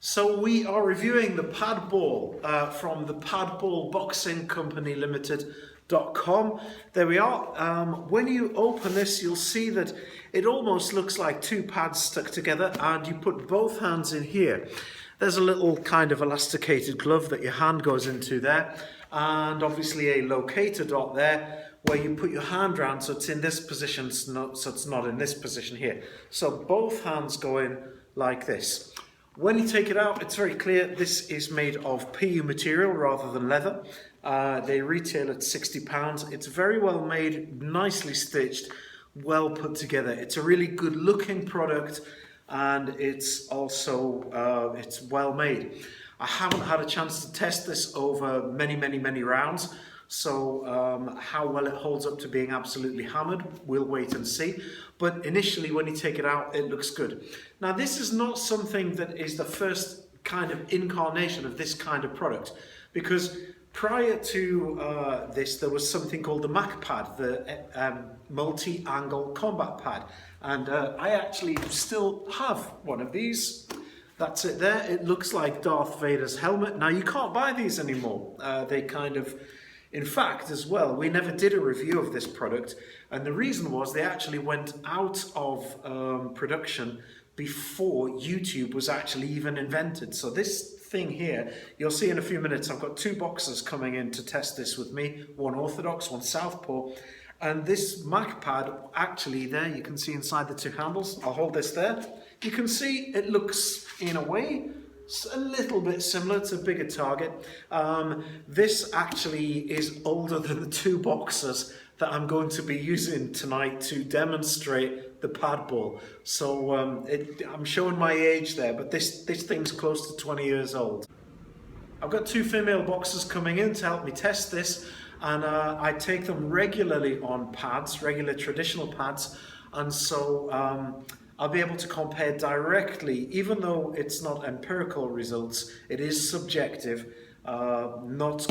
So we are reviewing the Padball from the Padball Boxing Company Limited.com. There we are. When you open this, you'll see that it almost looks like two pads stuck together, and you put both hands in here. There's a little kind of elasticated glove that your hand goes into there, and obviously a locator dot there where you put your hand around so it's in this position, so it's not in this position here. So both hands go in like this. When you take it out, it's very clear this is made of PU material rather than leather. They retail at £60. It's very well made, nicely stitched, well put together. It's a really good looking product, and it's also it's well made. I haven't had a chance to test this over many rounds, so how well it holds up to being absolutely hammered, we'll wait and see. But initially, when you take it out, it looks good. Now, this is not something that is the first kind of incarnation of this kind of product, because prior to this, there was something called the Mac Pad, the multi-angle combat pad. And I actually still have one of these. That's it there. It looks like Darth Vader's helmet. Now, you can't buy these anymore. They kind of... In fact, as well, we never did a review of this product, and the reason was they actually went out of production before YouTube was actually even invented. So this thing here, you'll see in a few minutes, I've got two boxers coming in to test this with me, one orthodox, one southpaw, and this Mac Pad, actually there, you can see inside the two handles. I'll hold this there. You can see it looks, in a way, a little bit similar to a bigger target. This actually is older than the two boxers that I'm going to be using tonight to demonstrate the Padball. So I'm showing my age there, but this thing's close to 20 years old. I've got two female boxers coming in to help me test this, and I take them regularly on pads, regular traditional pads, and so I'll be able to compare directly, even though it's not empirical results, it is subjective, not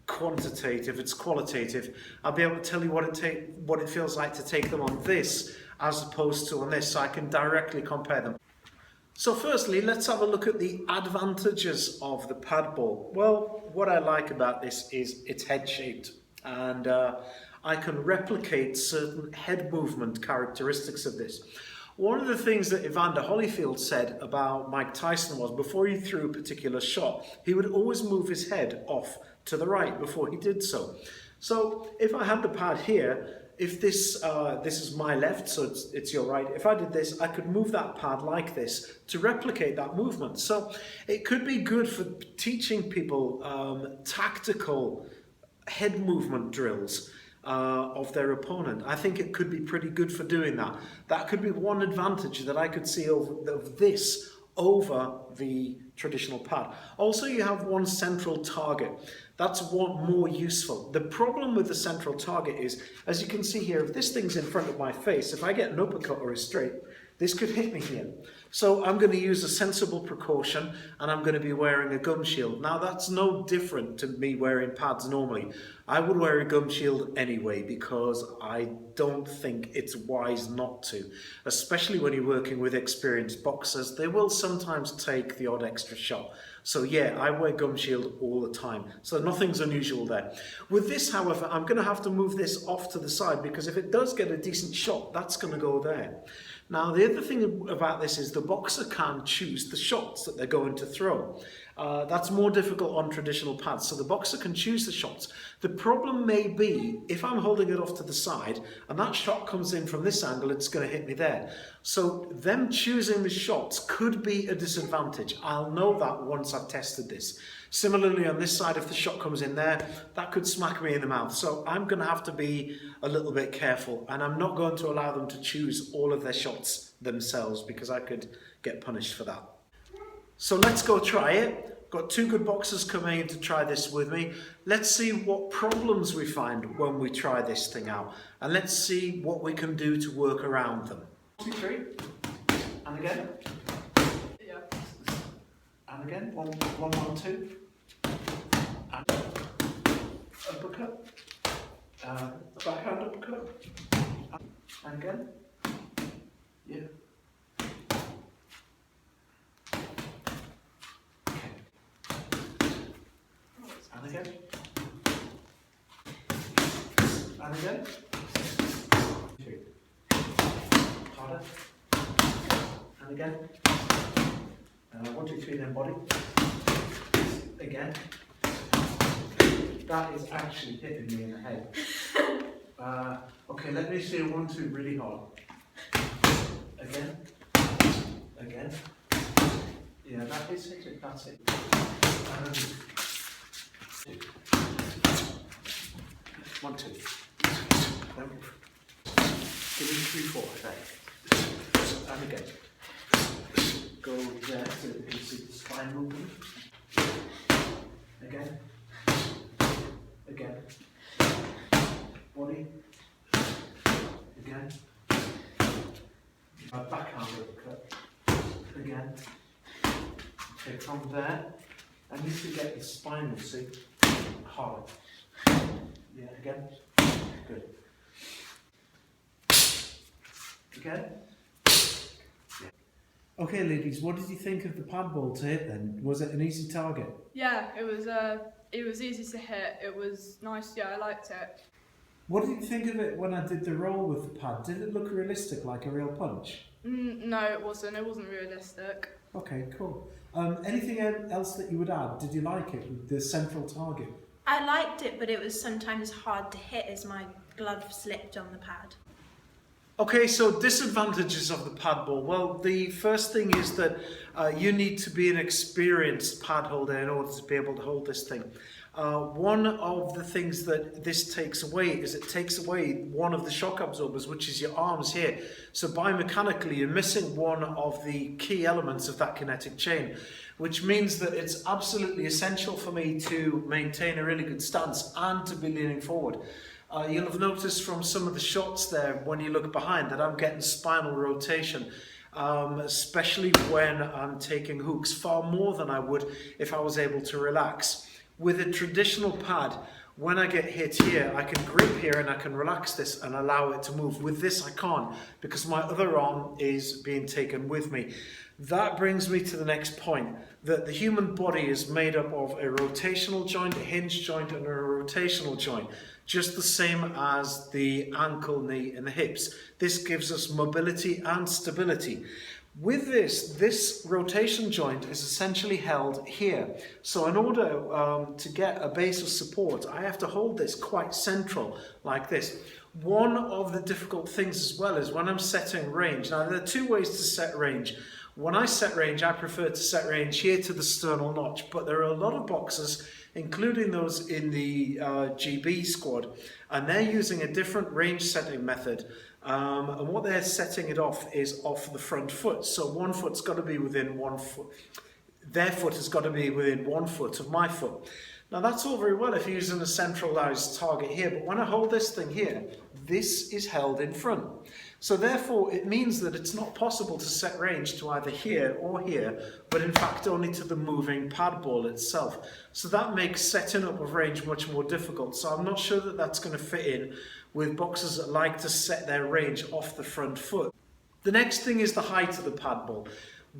quantitative, it's qualitative. I'll be able to tell you what it feels like to take them on this as opposed to on this, so I can directly compare them. So firstly, let's have a look at the advantages of the Padball. Well, what I like about this is it's head-shaped, and I can replicate certain head movement characteristics of this. One of the things that Evander Holyfield said about Mike Tyson was before he threw a particular shot, he would always move his head off to the right before he did so. So if I had the pad here, if this is my left, so it's your right, if I did this, I could move that pad like this to replicate that movement. So it could be good for teaching people tactical head movement drills of their opponent. I think it could be pretty good for doing that. That could be one advantage that I could see of this over the traditional pad. Also, you have one central target. That's one more useful. The problem with the central target is, as you can see here, if this thing's in front of my face, if I get an uppercut or a straight, this could hit me here. So I'm going to use a sensible precaution, and I'm going to be wearing a gum shield. Now, that's no different to me wearing pads normally. I would wear a gum shield anyway because I don't think it's wise not to, especially when you're working with experienced boxers. They will sometimes take the odd extra shot. So yeah, I wear gum shield all the time. So nothing's unusual there. With this, however, I'm going to have to move this off to the side because if it does get a decent shot, that's going to go there. Now, the other thing about this is the boxer can choose the shots that they're going to throw. That's more difficult on traditional pads, so the boxer can choose the shots. The problem may be, if I'm holding it off to the side and that shot comes in from this angle, it's going to hit me there. So them choosing the shots could be a disadvantage. I'll know that once I've tested this. Similarly, on this side, if the shot comes in there, that could smack me in the mouth. So I'm going to have to be a little bit careful, and I'm not going to allow them to choose all of their shots themselves because I could get punished for that. So let's go try it. Got two good boxers coming in to try this with me. Let's see what problems we find when we try this thing out, and let's see what we can do to work around them. 1, 2, 3, and again. Yeah. And again. 1, 1, 2. And uppercut. Backhand uppercut. And again. Yeah. again. And again. 2. Harder. And again. 1, 2, 3, then body. Again. That is actually hitting me in the head. Okay, let me say 1, 2 really hard. Again. Again. Yeah, that is it. That's it. 1, 2. Then give me 3, 4. There. And again. Go there so you can see the spine movement. Again. Again. Body. Again. Backhand uppercut. Again. Okay, from there, I need to get the spinal, see? Hard. Yeah, again. Good. Again. Yeah. Okay, ladies, what did you think of the Padball to hit then? Was it an easy target? Yeah, it was easy to hit. It was nice. Yeah, I liked it. What did you think of it when I did the roll with the pad? Did it look realistic, like a real punch? No, it wasn't. It wasn't realistic. Okay, cool. Anything else that you would add? Did you like it, the central target? I liked it, but it was sometimes hard to hit as my glove slipped on the pad. Okay, so disadvantages of the Padball. Well, the first thing is that you need to be an experienced pad holder in order to be able to hold this thing. One of the things that this takes away is it takes away one of the shock absorbers, which is your arms here. So biomechanically, you're missing one of the key elements of that kinetic chain, which means that it's absolutely essential for me to maintain a really good stance and to be leaning forward. You'll have noticed from some of the shots there, when you look behind, that I'm getting spinal rotation, especially when I'm taking hooks, far more than I would if I was able to relax. With a traditional pad, when I get hit here, I can grip here and I can relax this and allow it to move. With this, I can't, because my other arm is being taken with me. That brings me to the next point, that the human body is made up of a rotational joint, a hinge joint, and a rotational joint, just the same as the ankle, knee, and the hips. This gives us mobility and stability. With this rotation joint is essentially held here. So in order to get a base of support, I have to hold this quite central, like this. One of the difficult things as well is when I'm setting range. Now, there are two ways to set range. When I set range, I prefer to set range here to the sternal notch, but there are a lot of boxers, including those in the GB squad, and they're using a different range setting method. And what they're setting it off is off the front foot. So one foot's got to be within 1 foot. Their foot has got to be within 1 foot of my foot. Now that's all very well if you're using a centralized target here, but when I hold this thing here, this is held in front. So therefore it means that it's not possible to set range to either here or here, but in fact only to the moving pad ball itself. So that makes setting up of range much more difficult. So I'm not sure that that's going to fit in with boxers that like to set their range off the front foot. The next thing is the height of the pad ball.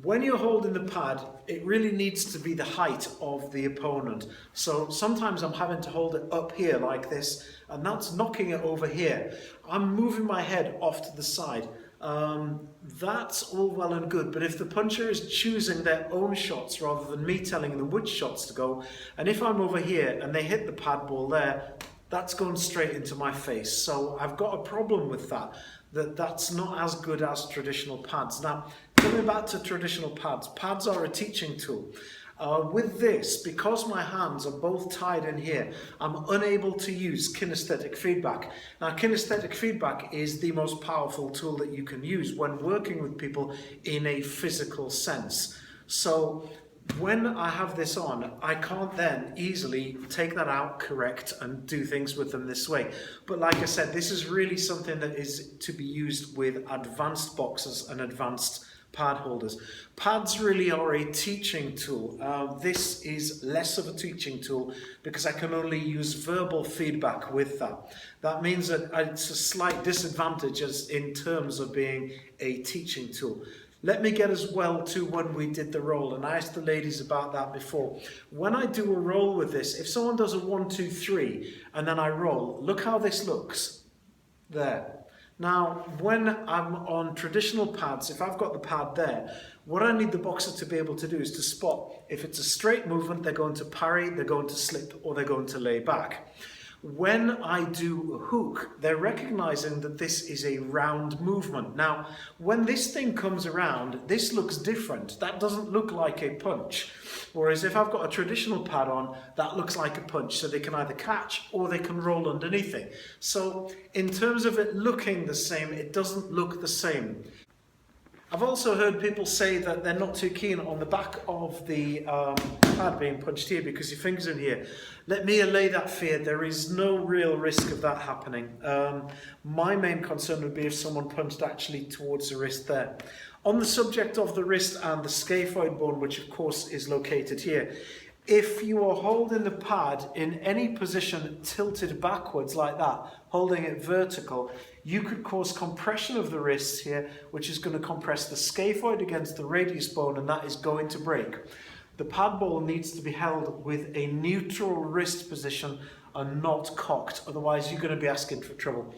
When you're holding the pad, it really needs to be the height of the opponent. So sometimes I'm having to hold it up here like this, and that's knocking it over here. I'm moving my head off to the side. That's all well and good, but if the puncher is choosing their own shots rather than me telling them which shots to go, and if I'm over here and they hit the pad ball there, that's going straight into my face. So I've got a problem with that. That's not as good as traditional pads. Now, coming back to traditional pads, pads are a teaching tool. With this, because my hands are both tied in here, I'm unable to use kinesthetic feedback. Now, kinesthetic feedback is the most powerful tool that you can use when working with people in a physical sense. So when I have this on, I can't then easily take that out, correct, and do things with them this way. But like I said, this is really something that is to be used with advanced boxers and advanced pad holders. Pads really are a teaching tool. This is less of a teaching tool because I can only use verbal feedback with that. That means that it's a slight disadvantage in terms of being a teaching tool. Let me get as well to when we did the roll, and I asked the ladies about that before. When I do a roll with this, if someone does a 1, 2, 3, and then I roll, look how this looks. There. Now, when I'm on traditional pads, if I've got the pad there, what I need the boxer to be able to do is to spot if it's a straight movement, they're going to parry, they're going to slip, or they're going to lay back. When I do a hook, they're recognizing that this is a round movement. Now, when this thing comes around, this looks different. That doesn't look like a punch. Whereas if I've got a traditional pad on, that looks like a punch. So they can either catch or they can roll underneath it. So in terms of it looking the same, it doesn't look the same. I've also heard people say that they're not too keen on the back of the pad being punched here because your finger's in here. Let me allay that fear. There is no real risk of that happening. My main concern would be if someone punched actually towards the wrist there. On the subject of the wrist and the scaphoid bone, which of course is located here, if you are holding the pad in any position tilted backwards like that, holding it vertical, you could cause compression of the wrists here, which is going to compress the scaphoid against the radius bone, and that is going to break. The pad ball needs to be held with a neutral wrist position and not cocked, otherwise you're going to be asking for trouble.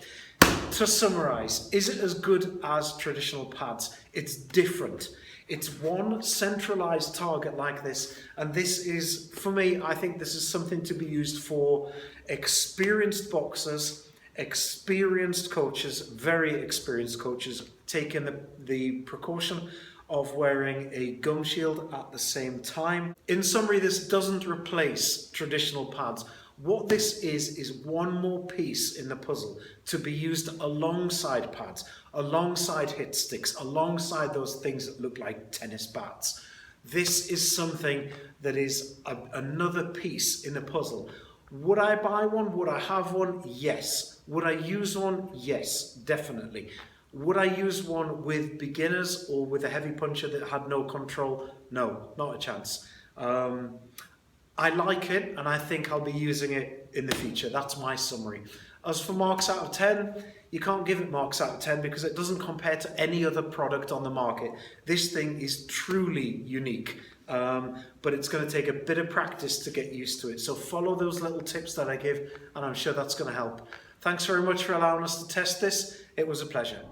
To summarize, is it as good as traditional pads? It's different. It's one centralized target like this, and this is, for me, I think this is something to be used for experienced boxers, experienced coaches, very experienced coaches, taking the precaution of wearing a gum shield at the same time. In summary, this doesn't replace traditional pads. What this is one more piece in the puzzle to be used alongside pads, alongside hit sticks, alongside those things that look like tennis bats. This is something that is another piece in the puzzle. Would I buy one? Would I have one? Yes. Would I use one? Yes, definitely. Would I use one with beginners or with a heavy puncher that had no control? No, not a chance. I like it, and I think I'll be using it in the future. That's my summary. As for marks out of 10, you can't give it marks out of 10 because it doesn't compare to any other product on the market. This thing is truly unique, but it's going to take a bit of practice to get used to it. So follow those little tips that I give, and I'm sure that's going to help. Thanks very much for allowing us to test this. It was a pleasure.